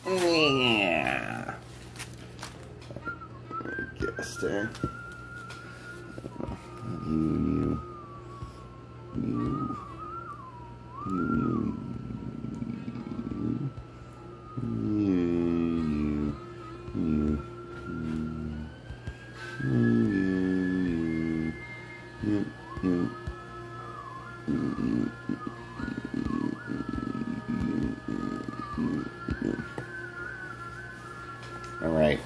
Yeah. I guess there. All right.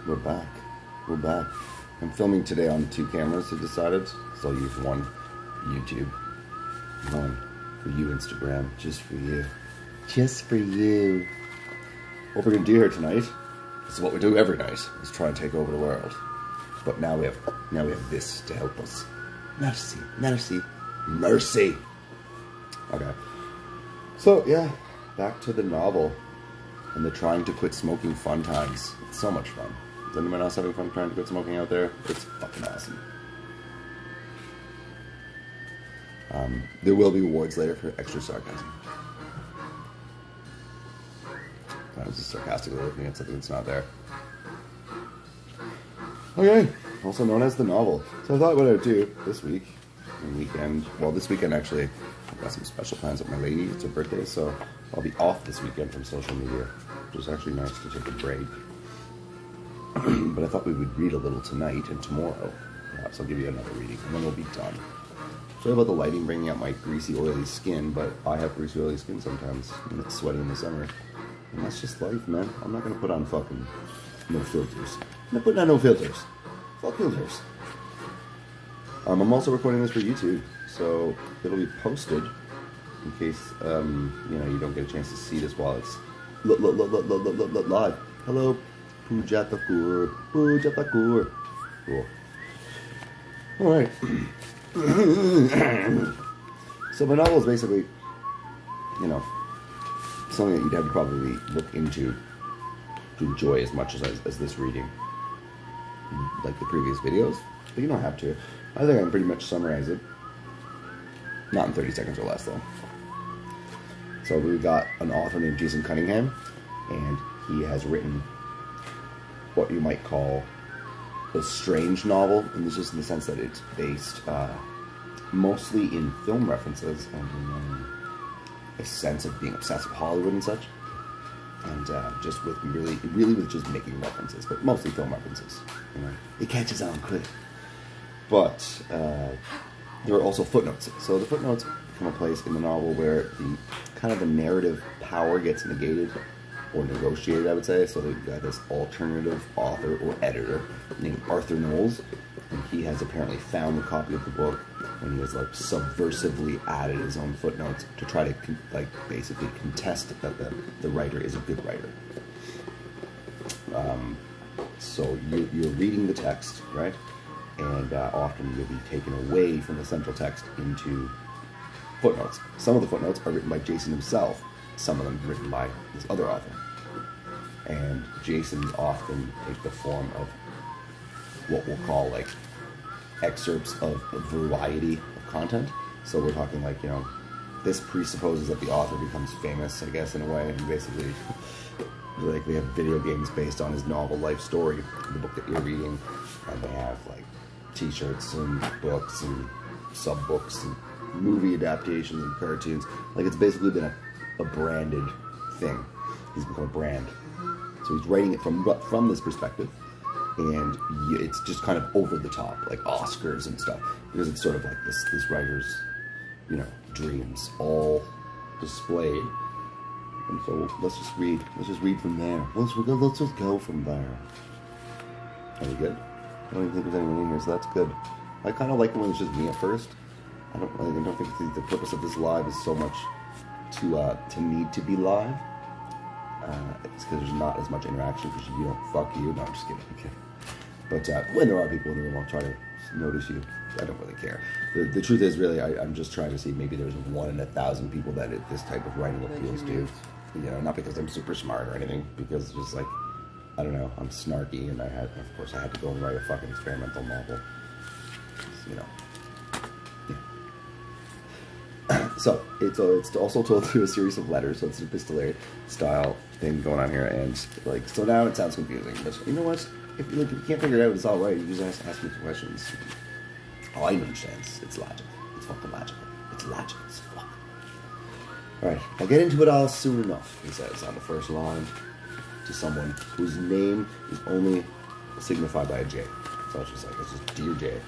We're back. We're back. I'm filming today on 2 cameras, I decided. So I'll use one for YouTube, one for you, Instagram, just for you. Just for you. What we're going to do here tonight is what we do every night, is try and take over the world. But now we have this to help us. Mercy, mercy, mercy. Okay. So, yeah, back to the novel and the trying to quit smoking fun times. It's so much fun. Is anyone else having fun trying to quit smoking out there? It's fucking awesome. There will be awards later for extra sarcasm. I was just sarcastically looking at something that's not there. Okay, also known as the novel. So I thought what I'd do this week, this weekend actually, I've got some special plans with my lady. It's her birthday, so I'll be off this weekend from social media, which is actually nice to take a break. But I thought we would read a little tonight, and tomorrow, perhaps I'll give you another reading, and then we'll be done. Sorry about the lighting bringing out my greasy, oily skin, but I have greasy, oily skin sometimes, and it's sweaty in the summer. And that's just life, man. I'm not going to put on fucking no filters. I'm not putting on no filters. Fuck filters. I'm also recording this for YouTube, so it'll be posted in case, you don't get a chance to see this while it's live. Hello, Pooja Thakur. Pooja Thakur. Cool. Alright. So my novel is basically, something that you'd have to probably look into to enjoy as much as this reading, like the previous videos, but you don't have to. I think I can pretty much summarize it, not in 30 seconds or less though. So we've got an author named Jason Cunningham, and he has written what you might call a strange novel, and this is in the sense that it's based mostly in film references and in a sense of being obsessed with Hollywood and such, and just with really with just making references, but mostly film references. It catches on quick. But there are also footnotes. So the footnotes come a place in the novel where the narrative power gets negated or negotiated, I would say. So they've got this alternative author or editor named Arthur Knowles, and he has apparently found the copy of the book, and he has subversively added his own footnotes to try to basically contest that the writer is a good writer. So you're reading the text, right? And often you'll be taken away from the central text into footnotes. Some of the footnotes are written by Jason himself, some of them written by this other author. And Jason's often take the form of what we'll call excerpts of a variety of content. So we're talking this presupposes that the author becomes famous, I guess, in a way, and basically they have video games based on his novel life story, the book that you're reading, and they have t-shirts and books and sub-books and movie adaptations and cartoons. It's basically been a branded thing. He's become a brand. So he's writing it from this perspective, and it's just kind of over the top, like Oscars and stuff, because it's sort of like this writer's, dreams all displayed. And so let's just read from there. Let's just go from there. Are we good? I don't even think there's anyone in here, so that's good. I kind of like it when it's just me at first. I don't think the purpose of this live is so much to need to be live. It's because there's not as much interaction, because you don't fuck you. No, I'm just kidding. Okay. But when there are people in the room, I'll try to notice you. I don't really care. The truth is, really, I'm just trying to see maybe there's 1 in 1,000 people that this type of writing appeals to. Not because I'm super smart or anything, because it's just I don't know, I'm snarky, and of course I had to go and write a fucking experimental novel. So it's also told through a series of letters, so it's an epistolary style thing going on here, and like so now it sounds confusing. But you know what? If you can't figure it out, it's all right. You just ask me some questions. Oh, I understand. It's logical. It's fucking logical. It's logical as fuck. All right, I'll get into it all soon enough. He says on the first line to someone whose name is only signified by a J. So it's just Dear J.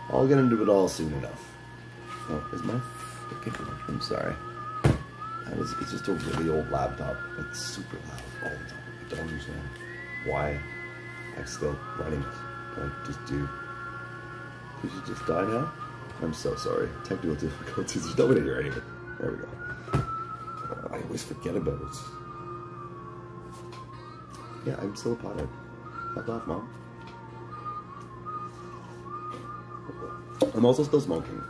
I'll get into it all soon enough. Oh, is my fucking... I'm sorry. It's just a really old laptop. It's super loud all the time. I don't understand why I'm still running it. Like, just do... Did you just die now? I'm so sorry. Technical difficulties. There's nobody here anyway. There we go. I always forget about it. Yeah, I'm still a pothead. Fuck off, Mom. I'm also still smoking.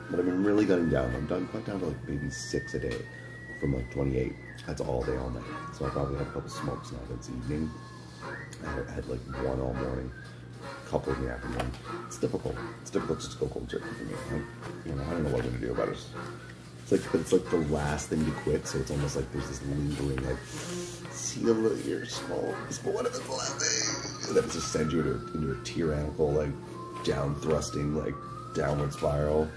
But I've been really cutting down. I'm cut down to like maybe 6 a day from like 28. That's all day, all night. So I probably have a couple smokes now this evening. I had like 1 all morning, a couple in the afternoon. It's difficult. It's difficult just to go cold turkey for me. I don't know what I'm gonna do about it. It's like the last thing to quit, so it's almost like there's this lingering like, see a little, you're small, but what if it's the last thing? And then it just sends you into a tyrannical, like, down thrusting, like, downward spiral.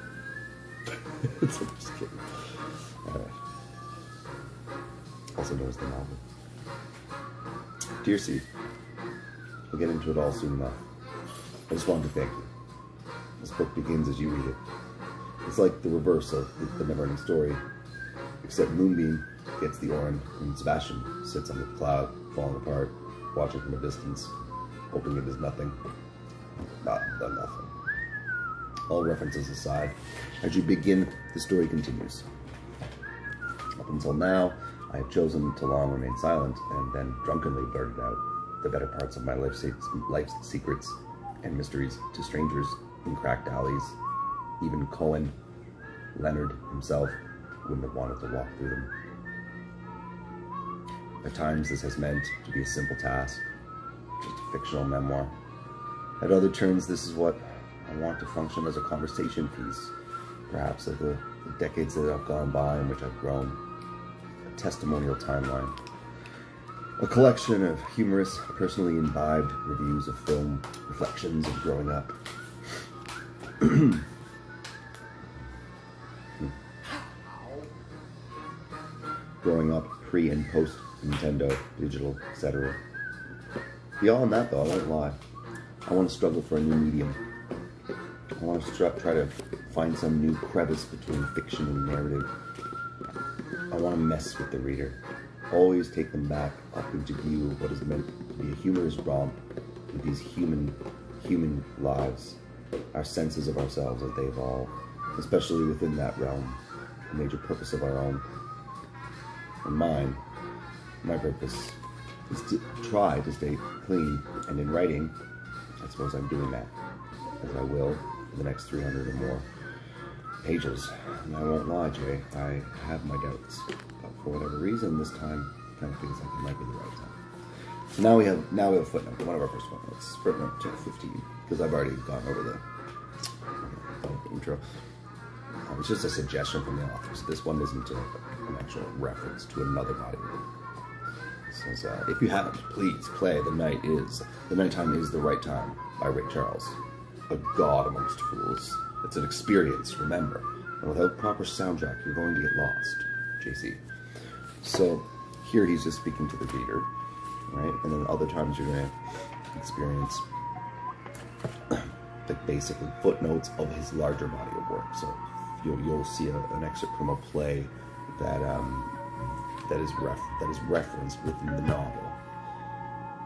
It's like, just kidding. Alright. Also known as the novel. Dear C, we'll get into it all soon enough. I just wanted to thank you. This book begins as you read it. It's like the reverse of the never-ending story, except Moonbeam gets the Orin, and Sebastian sits under the cloud, falling apart, watching from a distance, hoping it is nothing. Not the nothing. All references aside, as you begin, the story continues. Up until now, I have chosen to long remain silent, and then drunkenly blurted out the better parts of my life's secrets and mysteries to strangers in cracked alleys. Even Cohen, Leonard himself, wouldn't have wanted to walk through them. At times this has meant to be a simple task, just a fictional memoir. At other turns this is what I want to function as a conversation piece, perhaps of the decades that have gone by in which I've grown, a testimonial timeline, a collection of humorous, personally imbibed reviews of film, reflections of growing up. Growing up pre and post Nintendo, digital, etc. Beyond that though, I won't lie. I want to struggle for a new medium. I want to try to find some new crevice between fiction and narrative. I want to mess with the reader. Always take them back up into view of what is meant to be a humorous romp with these human lives, our senses of ourselves as they evolve, especially within that realm, a major purpose of our own. And my purpose is to try to stay clean, and in writing, I suppose I'm doing that, as I will for the next 300 or more pages. And I won't lie, Jay, I have my doubts, but for whatever reason, this time it kind of feels like it might be the right time. So now we have a footnote, one of our first footnotes, footnote 15, because I've already gone over the intro. It's just a suggestion from the authors. This one isn't an actual reference to another body of work. It says, if you haven't, please play The Nighttime is the Right Time by Ray Charles. A god amongst fools. It's an experience, remember. And without proper soundtrack, you're going to get lost. JC. So here he's just speaking to the reader, right? And then other times you're going to experience like basically footnotes of his larger body of work. So you'll see an excerpt from a play that is referenced within the novel.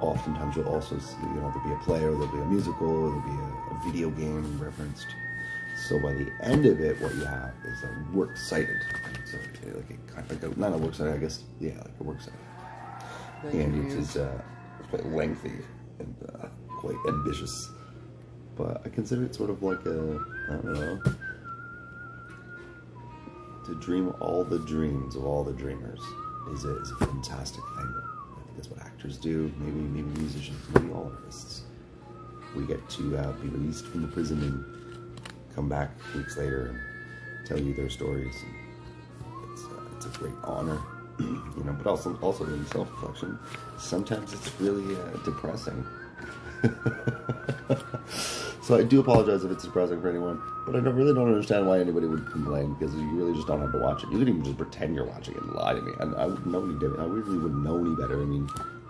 Oftentimes you'll also see, there'll be a play, or there'll be a musical, or there'll be a video game referenced. So by the end of it, what you have is a works cited. So not a works cited, I guess. Yeah, like a works cited. And it is quite lengthy and quite ambitious. But I consider it sort of like I don't know, to dream all the dreams of all the dreamers is a fantastic thing. I think that's what actors do, maybe musicians, maybe all artists. We get to be released from the prison and come back weeks later and tell you their stories. It's a great honor, you know. But also in self-reflection, sometimes it's really depressing. So I do apologize if it's depressing for anyone, but I really don't understand why anybody would complain, because you really just don't have to watch it. You can even just pretend you're watching it and lie to me, and I wouldn't know any different. I really wouldn't know any better. I mean,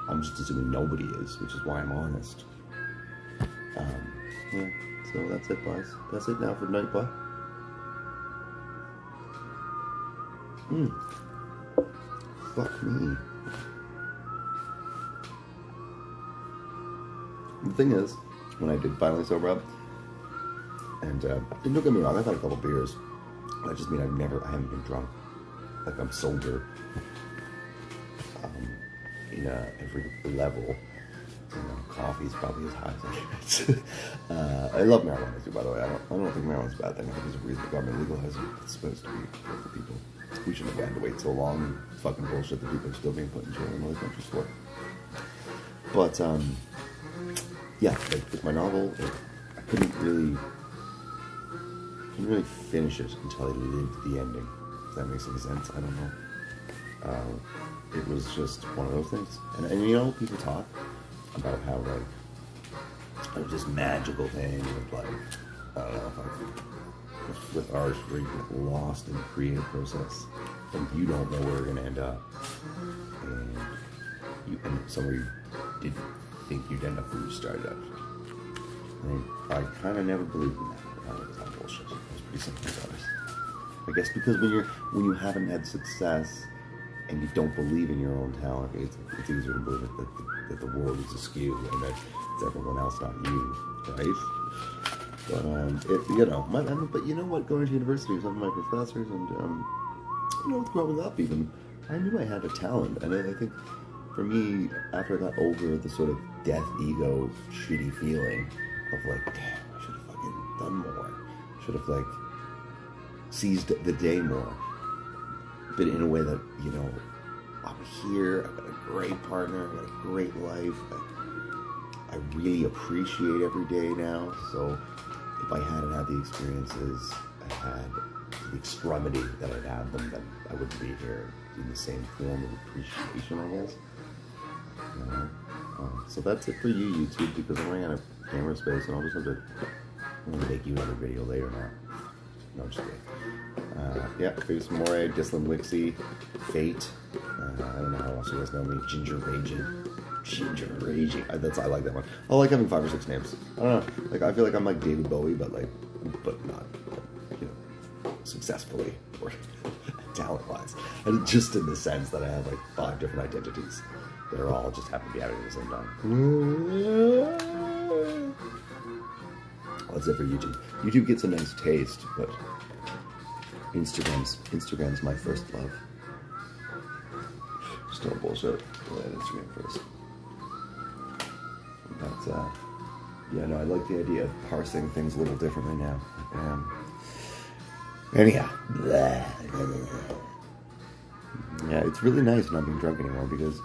I'm just assuming nobody is, which is why I'm honest. Yeah, so that's it, boys. That's it now for tonight, boy. Fuck me. The thing is, when I did finally sober up, and don't get me wrong, I've had a couple beers. That just mean I haven't been drunk. Like, I'm sober in every level. You know, coffee's probably as high as I get. I love marijuana too, by the way. I don't think marijuana's a bad thing. I think there's a reason the government legalized it. It's supposed to be good for people. We shouldn't have had to wait so long. It's fucking bullshit that people are still being put in jail in other countries for. But yeah, like with my novel, I couldn't really finish it until I lived the ending. If that makes any sense, I don't know. It was just one of those things. And you know, people talk about how, like, there's this magical thing of, like, I don't know, with art where you get lost in the creative process and you don't know where you're going to end up. And you end up somewhere you didn't think you'd end up where you started out. And I kind of never believed in that. I think it's all bullshit. It was pretty simple about it. I guess because when you haven't had success and you don't believe in your own talent, it's easier to believe that the world is askew and that it's everyone else, not you, right? But you know, but you know what? Going to university with some of my professors and you know, growing up even, I knew I had a talent, and I think for me, after I got over the sort of death ego shitty feeling of like, damn, I should have fucking done more, should have like seized the day more, but in a way that, you know, I'm here, I've got a great partner, I've got a great life, I really appreciate every day now. So if I hadn't had the experiences I had, the extremity that I'd had them, then I wouldn't be here in the same form of appreciation, I guess. You know? So that's it for you, YouTube, because I'm running out of camera space, and I'll just have to make you another video later now. No, just kidding. Yeah, Face Moray, Dislam Wixie, Fate. I don't know how else you guys know me. Ginger Raging. I like that one. I like having 5 or 6 names. I don't know. Like, I feel like I'm like David Bowie, but not, you know, successfully or talent-wise. And just in the sense that I have like 5 different identities that are all just happen to be happening at the same time. That's it for YouTube. YouTube gets a nice taste, but Instagram's my first love. Just all bullshit. Instagram first. But yeah, no, I like the idea of parsing things a little differently now. Anyhow, yeah, it's really nice not being drunk anymore, because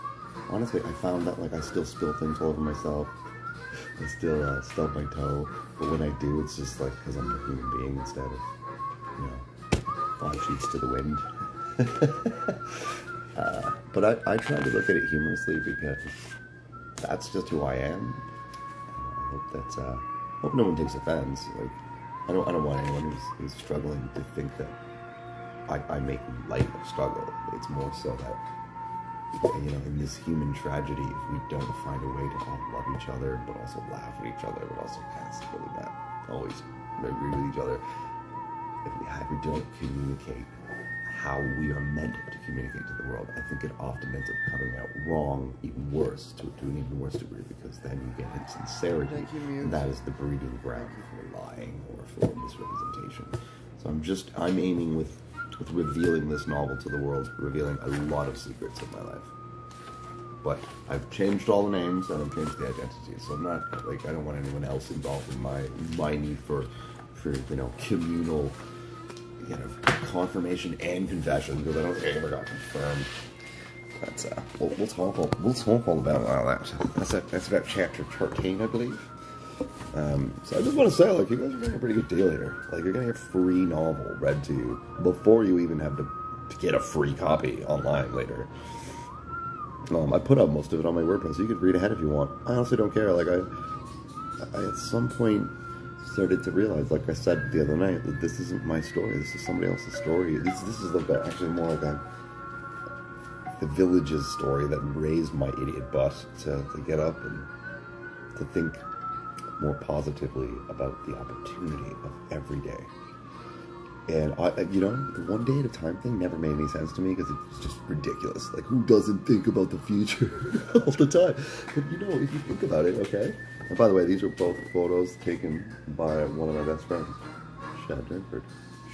honestly, I found that like I still spill things all over myself. I still stub my toe, but when I do, it's just like because I'm a human being instead of, you know, 5 sheets to the wind. But I try to look at it humorously, because that's just who I am. I hope no one takes offense. Like, I don't want anyone who's struggling to think that I make light of struggle. It's more so that, you know, in this human tragedy, if we don't find a way to all love each other, but also laugh at each other, but also cast really not always agree with each other, if we don't communicate how we are meant to communicate to the world, I think it often ends up coming out wrong, even worse, to an even worse degree, because then you get insincerity, and that is the breeding ground for lying or for misrepresentation. So I'm aiming with revealing this novel to the world, revealing a lot of secrets of my life. But I've changed all the names and I've changed the identities, so I'm not, like, I don't want anyone else involved in my need for you know, communal, you know, confirmation and confession, because I don't think I ever got confirmed. That's we'll talk all about all that. That's about chapter 13, I believe. So I just want to say, like, you guys are getting a pretty good deal here. Like, you're getting a free novel read to you before you even have to get a free copy online later. I put up most of it on my WordPress, so you could read ahead if you want. I honestly don't care. Like, I at some point started to realize, like I said the other night, that this isn't my story. This is somebody else's story. This is like actually more like the village's story that raised my idiot butt to get up and to think more positively about the opportunity of every day. And the one day at a time thing never made any sense to me because it's just ridiculous. Like, who doesn't think about the future all the time? But if you think about it, okay? And by the way, these are both photos taken by one of my best friends, Shad Durnford.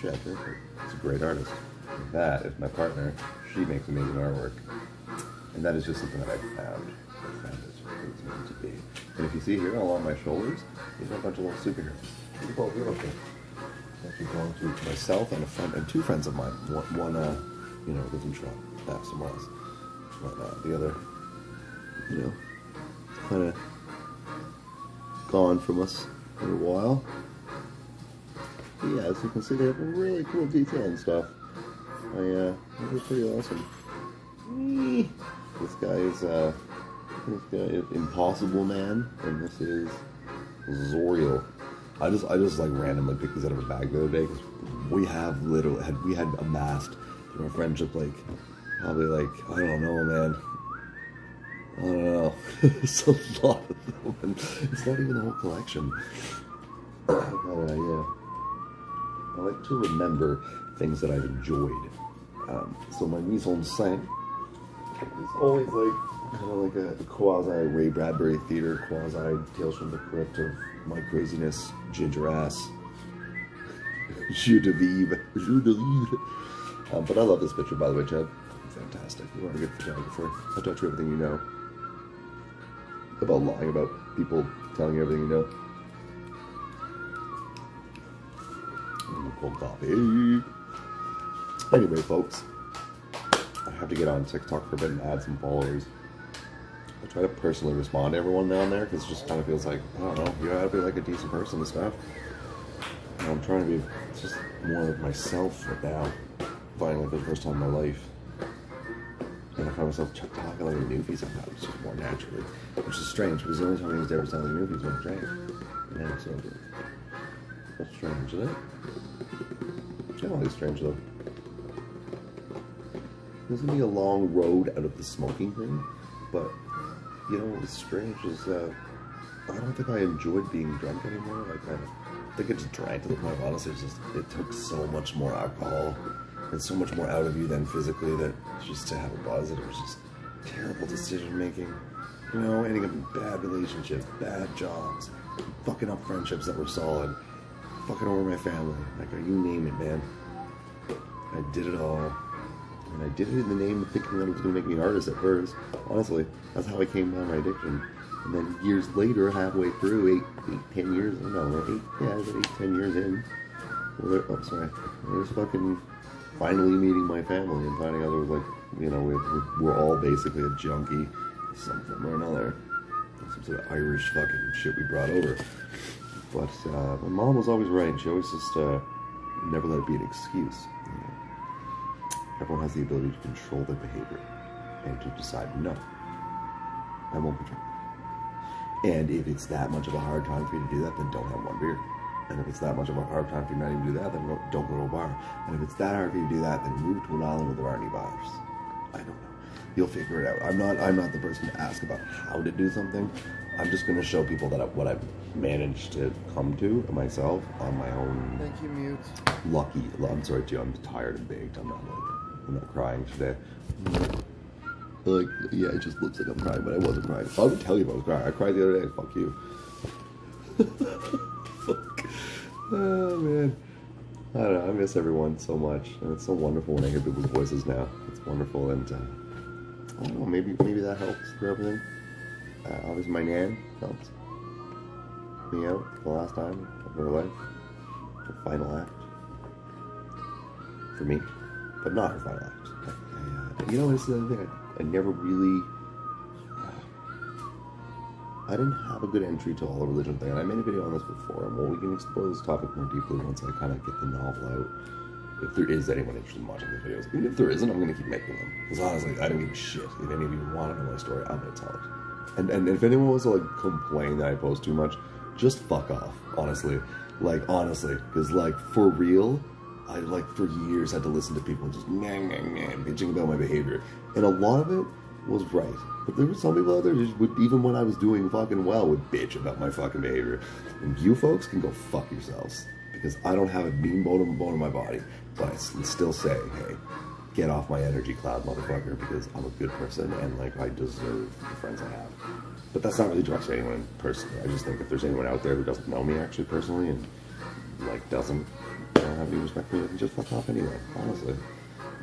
Shad Durnford. He's a great artist. That is my partner. She makes amazing artwork. And that is just something that I found. I found it's meant to be. And if you see here along my shoulders, these are a bunch of little superheroes. Both beautiful. Actually belong to myself and a friend and two friends of mine. One lives in Toronto, somewhere else. But the other, kind of gone from us for a while. But yeah, as you can see, they have a really cool detail and stuff. They're pretty awesome. This guy is Impossible Man, and this is Zoriel. I just like randomly picked these out of a bag the other day because we had amassed through our friendship like probably like I don't know, man. I don't know. It's a lot of them. And it's not even the whole collection. I like to remember things that I've enjoyed. So my mise en scène is always like kind of like a quasi Ray Bradbury theater, quasi Tales from the Crypt of my craziness, ginger ass, jus de vivre. But I love this picture, by the way, Chad. Fantastic. You are a good photographer. I taught you everything you know about lying about people telling you everything you know. Cold coffee. Anyway, folks, I have to get on TikTok for a bit and add some followers. I try to personally respond to everyone down there because it just kind of feels like, I don't know, you gotta be like a decent person and stuff. And I'm trying to be just more like myself right now, finally for the first time in my life. And I find myself talking like a newbie sometimes, just more naturally, which is strange because the only time I used to ever sound like a newbie was when I drank. And now it's so good. That's strange, isn't it? It's generally strange though. There's gonna be a long road out of the smoking thing, but what's strange is I don't think I enjoyed being drunk anymore. Like I think I just drank to the point of honestly, it took so much more alcohol and so much more out of you than physically that just to have a buzz, it was just terrible decision making. Ending up in bad relationships, bad jobs, fucking up friendships that were solid, fucking over my family. Like you name it, man. I did it all. And I did it in the name of thinking that it was going to make me an artist at first. Honestly, that's how I came by my addiction. And then years later, halfway through, 10 years in, I was fucking finally meeting my family and finding out there was like, we're all basically a junkie, some form or another. Some sort of Irish fucking shit we brought over. But my mom was always right. She always just never let it be an excuse. Everyone has the ability to control their behavior and to decide, no, I won't be drunk. And if it's that much of a hard time for you to do that, then don't have one beer. And if it's that much of a hard time for you not even to do that, then don't go to a bar. And if it's that hard for you to do that, then move to an island where there aren't any bars. I don't know. You'll figure it out. I'm not the person to ask about how to do something. I'm just going to show people that what I've managed to come to myself on my own. Thank you, mute. Lucky. I'm sorry, too. I'm tired and baked. I'm not crying today. It just looks like I'm crying, but I wasn't crying. I would tell you if I was crying. I cried the other day. Fuck you. Fuck. Oh, man. I don't know. I miss everyone so much. And it's so wonderful when I hear people's voices now. It's wonderful. And I don't know. Maybe that helps for everything. Obviously, my nan helped me out the last time of her life. The final act. For me. But not her final act. This is the other thing. I never really... I didn't have a good entry to all the religion thing, and I made a video on this before, and well, we can explore this topic more deeply once I kind of get the novel out. If there is anyone interested in watching these videos. Even if there isn't, I'm going to keep making them. Because honestly, I don't give a shit. If any of you want to know my story, I'm going to tell it. And if anyone wants to, like, complain that I post too much, just fuck off, honestly. Like, honestly. Because, like, for real, I, like, for years had to listen to people just bitching about my behavior. And a lot of it was right. But there were some people out there who just would, even when I was doing fucking well, would bitch about my fucking behavior. And you folks can go fuck yourselves. Because I don't have a mean bone in my body. But I still say, hey, get off my energy cloud, motherfucker, because I'm a good person and, like, I deserve the friends I have. But that's not really directed to anyone personally. I just think if there's anyone out there who doesn't know me actually personally and, like, doesn't have any respect for me, then just fuck off anyway, honestly.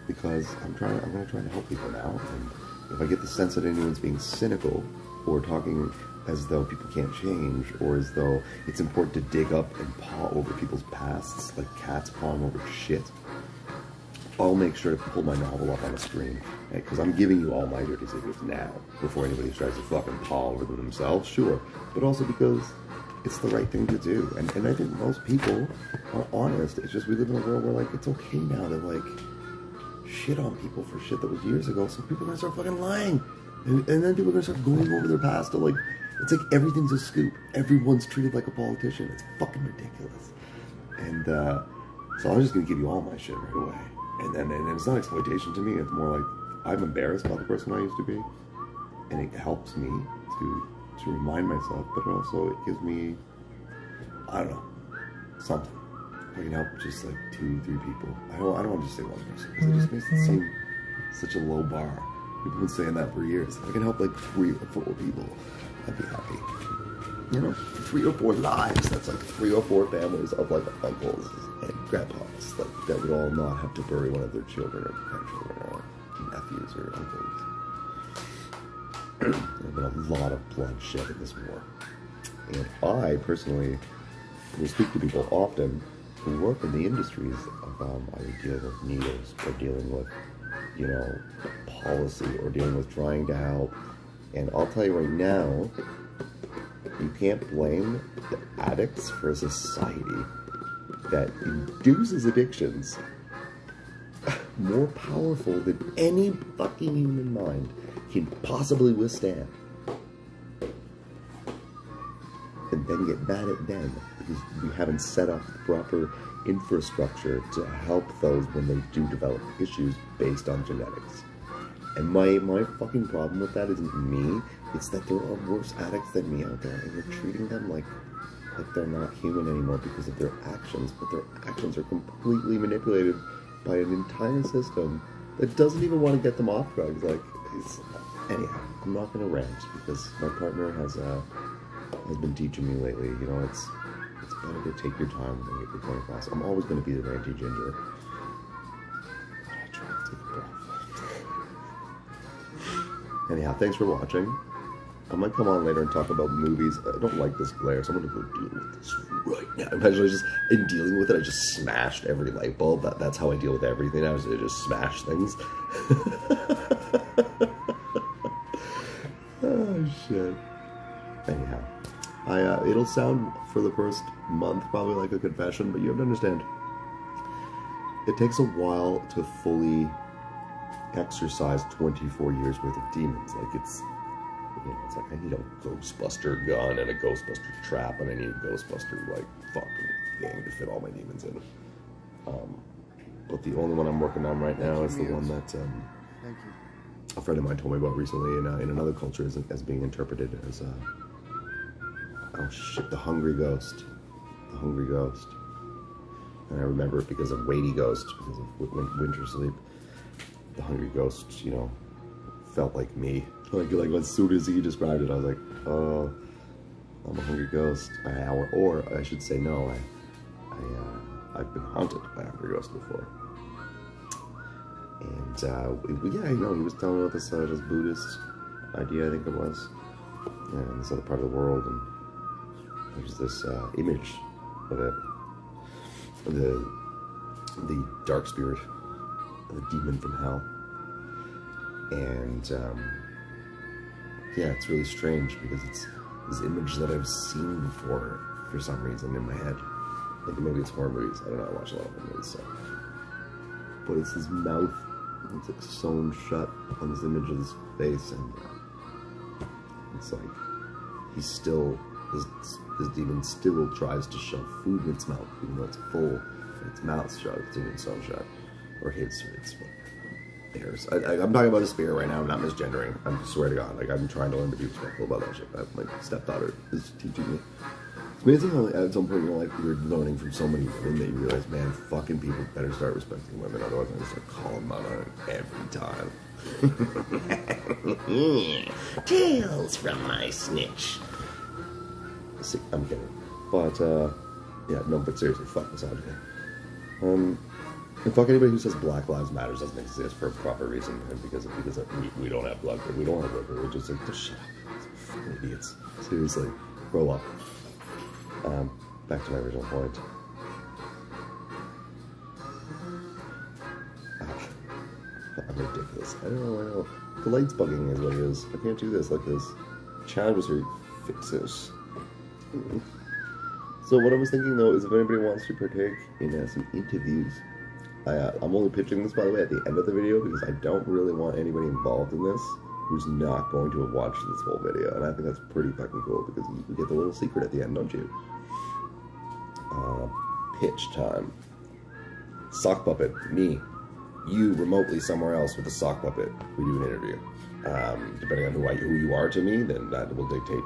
Because I'm going to try to help people now. And if I get the sense that anyone's being cynical or talking as though people can't change, or as though it's important to dig up and paw over people's pasts, like cats pawing over shit, I'll make sure to pull my novel up on the screen, because I'm giving you all my dirty secrets now, before anybody tries to fucking paw over them themselves, sure, but also because it's the right thing to do, and I think most people are honest. It's just we live in a world where, like, it's okay now to, like, shit on people for shit that was years ago, so people are gonna start fucking lying, and then people are gonna start going over their past to, like, it's like everything's a scoop. Everyone's treated like a politician. It's fucking ridiculous. And so I'm just going to give you all my shit right away. And it's not exploitation to me. It's more like I'm embarrassed about the person I used to be. And it helps me to remind myself. But also it gives me, I don't know, something. I can help just like 2-3 people. I don't want to just say one person, because it just makes it seem such a low bar. People have been saying that for years. If I can help like 3 or 4 people, I'd be happy. You know, 3 or 4 lives. That's like 3 or 4 families of like uncles and grandpas, like that would all not have to bury one of their children or grandchildren or nephews or uncles. There's been a lot of bloodshed in this war, and I personally will speak to people often who work in the industries of either dealing with needles or dealing with, you know, policy or dealing with trying to help. And I'll tell you right now, you can't blame the addicts for a society that induces addictions more powerful than any fucking human mind can possibly withstand. And then get mad at them because we haven't set up the proper infrastructure to help those when they do develop issues based on genetics. And my fucking problem with that isn't me, it's that there are worse addicts than me out there, and you're treating them like they're not human anymore because of their actions, but their actions are completely manipulated by an entire system that doesn't even want to get them off drugs. Like, anyhow, I'm not going to rant, because my partner has been teaching me lately, you know, it's better to take your time and get your point across. I'm always going to be the ranty ginger. But I try to take a breath. Anyhow, thanks for watching. I might come on later and talk about movies. I don't like this glare, so I'm going to go deal with this right now. Imagine in dealing with it, I just smashed every light bulb. That's how I deal with everything now, is I just smash things. Oh, shit. Anyhow, it'll sound for the first month probably like a confession, but you have to understand, it takes a while to fully exercise 24 years worth of demons. Like, it's like I need a Ghostbuster gun and a Ghostbuster trap, and I need a Ghostbuster, like, fucking thing to fit all my demons in. But the only one I'm working on right now is the one that a friend of mine told me about recently in another culture as being interpreted as oh shit, the Hungry Ghost. The Hungry Ghost. And I remember it because of Weighty Ghost, because of Winter Sleep. The Hungry Ghost, you know, felt like me. Like as soon as he described it, I was like, oh, I'm a hungry ghost. Or I should say, no, I've been haunted by a hungry ghost before. And yeah, you know, he was telling me about this Buddhist idea, I think it was, in this other part of the world, and there's this image of it, the dark spirit, the demon from hell, and yeah, it's really strange because this image that I've seen before for some reason in my head. Like maybe it's horror movies. I don't know. I watch a lot of horror movies, so. But it's his mouth. It's like sewn shut on this image of his face, and it's like he's still his demon still tries to shove food in its mouth, even though it's full. Its mouth's shut. It's even sewn shut, or his. It's theirs. I'm talking about a spirit right now. I'm not misgendering. I swear to God. Like I'm trying to learn to be respectful about that shit. My stepdaughter is teaching me. It's amazing how at some point you're learning from so many women that you realize, man, fucking people better start respecting women, otherwise I'm gonna start calling them out on it every time. Tales from my snitch. See, I'm kidding. But yeah, no, but seriously, fuck misogyny. And fuck anybody who says Black Lives Matter doesn't exist for a proper reason, and because we don't have blood, we don't have liquor, we're just like, just shut up. Fucking idiots. Seriously, grow up. Back to my original point. I'm ridiculous. I know. The light's bugging is what it is. I can't do this like this. Chad was here. Fix this. So what I was thinking though is if anybody wants to partake in some interviews, I'm only pitching this by the way at the end of the video because I don't really want anybody involved in this who's not going to have watched this whole video, and I think that's pretty fucking cool because you get the little secret at the end, don't you? Pitch time. Sock puppet, me, you remotely somewhere else with a sock puppet. We do an interview. Depending on who you are to me, then that will dictate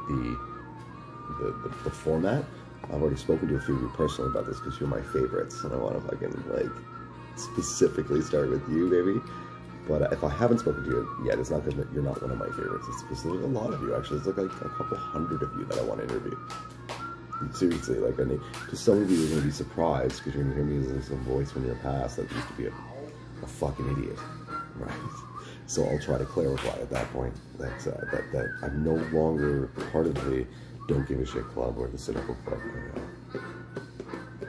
the format. I've already spoken to a few of you personally about this because you're my favorites, and I want to fucking like specifically start with you, baby. But if I haven't spoken to you yet, it's not because you're not one of my favorites. It's because there's a lot of you, actually. There's like a couple hundred of you that I want to interview. Seriously, like, I mean, just some of you are going to be surprised because you're going to hear me as a voice from your past that used to be a fucking idiot, right? So I'll try to clarify at that point that I'm no longer part of the Don't Give a Shit Club or the Cynical Club.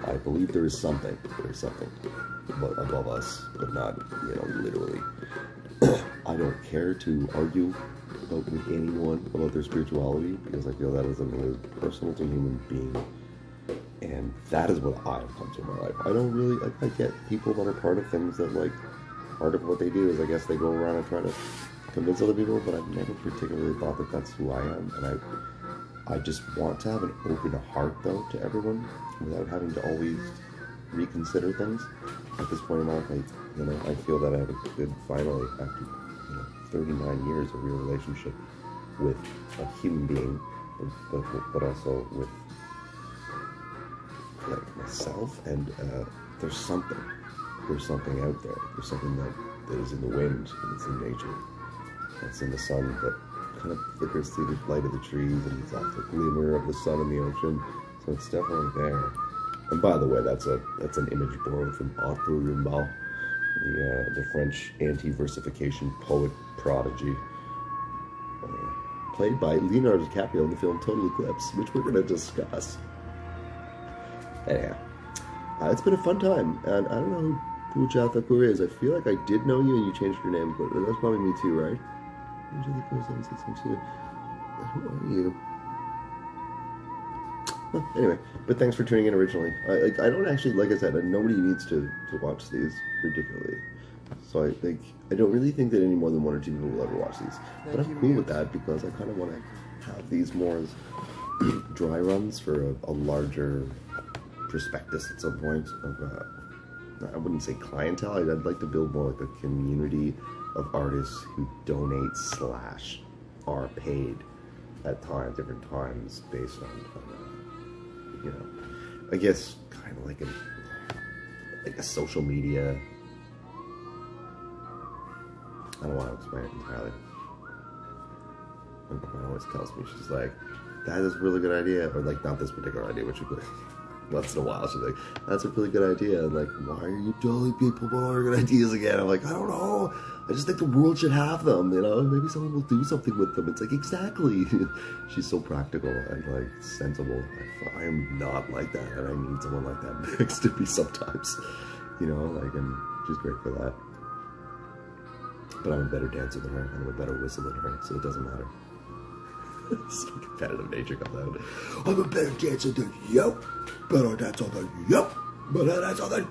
I believe there is something above us, but not, literally. I don't care to argue with anyone about their spirituality because I feel that is something that is personal to a human being, and that is what I have come to in my life. I don't really, I get people that are part of things that, like, part of what they do is I guess they go around and try to convince other people, but I've never particularly thought that that's who I am, and I just want to have an open heart, though, to everyone without having to always reconsider things. At this point in my life, I feel that I have a good, finally, after 39 years of real relationship with a human being, but also with like myself, and there's something out there. There's something that is in the wind, and it's in nature. It's in the sun that kind of flickers through the light of the trees, and it's off the glimmer of the sun in the ocean. So it's definitely there. And by the way, that's an image borrowed from Arthur Rimbaud, the French anti-versification poet prodigy, played by Leonardo DiCaprio in the film Total Eclipse, which we're going to discuss. Anyhow, it's been a fun time, and I don't know who Pujatha Thakur is. I feel like I did know you and you changed your name, but that's probably me too, right? Who are you? Well, anyway, but thanks for tuning in originally. I don't actually, like I said, nobody needs to watch these particularly. So I don't really think that any more than one or two people will ever watch these. But I'm cool with that because I kind of want to have these more as dry runs for a larger prospectus at some point of, I wouldn't say clientele. I'd like to build more like a community of artists who donate / are paid at different times based on I guess kind of like a social media. I don't want to explain it entirely. My mom always tells me, she's like, that is a really good idea, or like not this particular idea, which would be once in a while she's like, that's a really good idea. And like, why are you telling people about our good ideas again? I'm like, I don't know. I just think the world should have them, maybe someone will do something with them. It's like, exactly. She's so practical and like sensible. I am not like that, and I need someone like that next to me sometimes, and she's great for that. But I'm a better dancer than her, and I'm a better whistler than her, so it doesn't matter. Some competitive nature comes out. I'm a better dancer than you. Better dancer than you. Better dancer than you.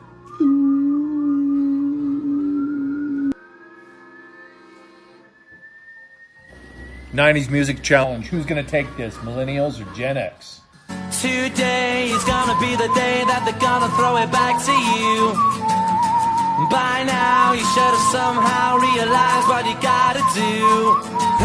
90s Music Challenge. Who's going to take this, millennials or Gen X? Today is gonna be the day that they're gonna throw it back to you. By now you should have somehow realized what you gotta do.